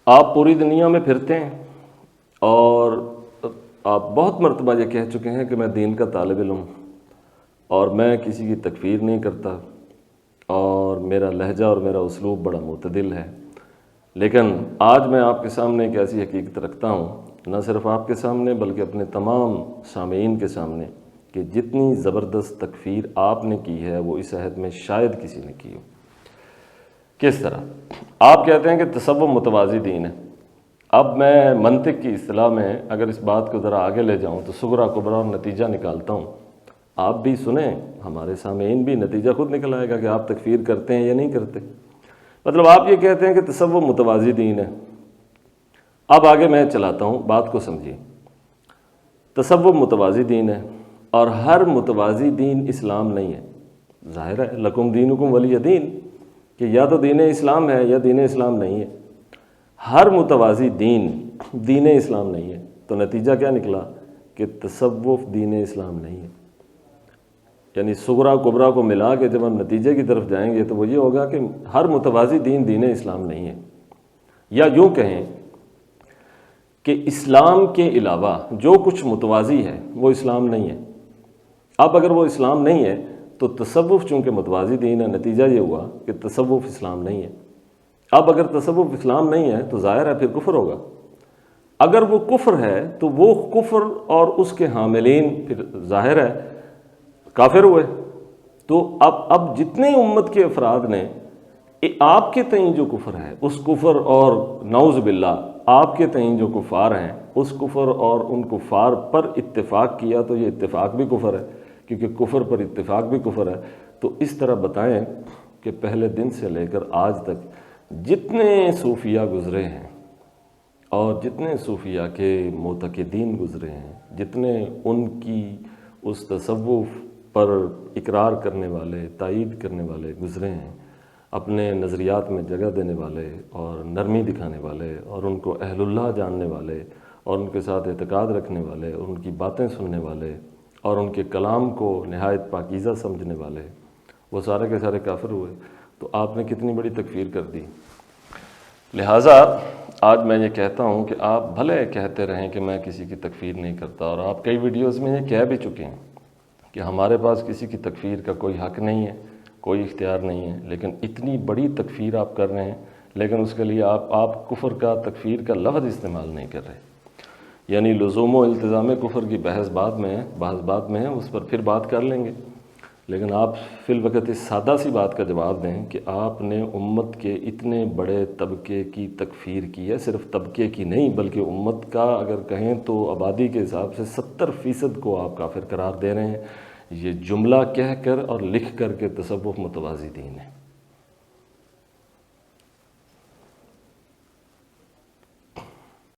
آپ پوری دنیا میں پھرتے ہیں اور آپ بہت مرتبہ یہ کہہ چکے ہیں کہ میں دین کا طالب علم اور میں کسی کی تکفیر نہیں کرتا اور میرا لہجہ اور میرا اسلوب بڑا معتدل ہے، لیکن آج میں آپ کے سامنے ایک ایسی حقیقت رکھتا ہوں، نہ صرف آپ کے سامنے بلکہ اپنے تمام سامعین کے سامنے، کہ جتنی زبردست تکفیر آپ نے کی ہے وہ اس عہد میں شاید کسی نے کی ہو۔ کس طرح؟ آپ کہتے ہیں کہ تصوف متوازی دین ہے۔ اب میں منطق کی اصطلاح میں اگر اس بات کو ذرا آگے لے جاؤں تو صغرا کبرا اور نتیجہ نکالتا ہوں، آپ بھی سنیں، ہمارے سامعین بھی، نتیجہ خود نکل آئے گا کہ آپ تکفیر کرتے ہیں یا نہیں کرتے۔ مطلب آپ یہ کہتے ہیں کہ تصوف متوازی دین ہے۔ اب آگے میں چلاتا ہوں، بات کو سمجھیے۔ تصوف متوازی دین ہے اور ہر متوازی دین اسلام نہیں ہے۔ ظاہر ہے لکم دینکم ولی دین، کہ یا تو دین اسلام ہے یا دین اسلام نہیں ہے۔ ہر متوازی دین دین اسلام نہیں ہے، تو نتیجہ کیا نکلا کہ تصوف دین اسلام نہیں ہے۔ یعنی صغرا کبرا کو ملا کے جب ہم نتیجے کی طرف جائیں گے تو وہ یہ ہوگا کہ ہر متوازی دین دین اسلام نہیں ہے، یا یوں کہیں کہ اسلام کے علاوہ جو کچھ متوازی ہے وہ اسلام نہیں ہے۔ اب اگر وہ اسلام نہیں ہے تو تصوف چونکہ متوازی دین ہے، نتیجہ یہ ہوا کہ تصوف اسلام نہیں ہے۔ اب اگر تصوف اسلام نہیں ہے تو ظاہر ہے پھر کفر ہوگا۔ اگر وہ کفر ہے تو وہ کفر اور اس کے حاملین پھر ظاہر ہے کافر ہوئے۔ تو اب جتنے امت کے افراد نے آپ کے تئیں جو کفر ہے اس کفر، اور نعوذ باللہ آپ کے تئیں جو کفار ہیں اس کفر اور ان کفار پر اتفاق کیا، تو یہ اتفاق بھی کفر ہے، کیونکہ کفر پر اتفاق بھی کفر ہے۔ تو اس طرح بتائیں کہ پہلے دن سے لے کر آج تک جتنے صوفیہ گزرے ہیں اور جتنے صوفیہ کے معتقدین گزرے ہیں، جتنے ان کی اس تصوف پر اقرار کرنے والے، تائید کرنے والے گزرے ہیں، اپنے نظریات میں جگہ دینے والے اور نرمی دکھانے والے اور ان کو اہل اللہ جاننے والے اور ان کے ساتھ اعتقاد رکھنے والے اور ان کی باتیں سننے والے اور ان کے کلام کو نہایت پاکیزہ سمجھنے والے، وہ سارے کے سارے کافر ہوئے۔ تو آپ نے کتنی بڑی تکفیر کر دی۔ لہٰذا آج میں یہ کہتا ہوں کہ آپ بھلے کہتے رہیں کہ میں کسی کی تکفیر نہیں کرتا، اور آپ کئی ویڈیوز میں یہ کہہ بھی چکے ہیں کہ ہمارے پاس کسی کی تکفیر کا کوئی حق نہیں ہے، کوئی اختیار نہیں ہے، لیکن اتنی بڑی تکفیر آپ کر رہے ہیں، لیکن اس کے لیے آپ کفر کا، تکفیر کا لفظ استعمال نہیں کر رہے۔ یعنی لزوم و التزام کفر کی بحث بعض میں ہے، اس پر پھر بات کر لیں گے، لیکن آپ فی الوقت اس سادہ سی بات کا جواب دیں کہ آپ نے امت کے اتنے بڑے طبقے کی تکفیر کی ہے، صرف طبقے کی نہیں بلکہ امت کا اگر کہیں تو آبادی کے حساب سے 70% کو آپ کافر قرار دے رہے ہیں۔ یہ جملہ کہہ کر اور لکھ کر کے تصوف متوازی دین ہے۔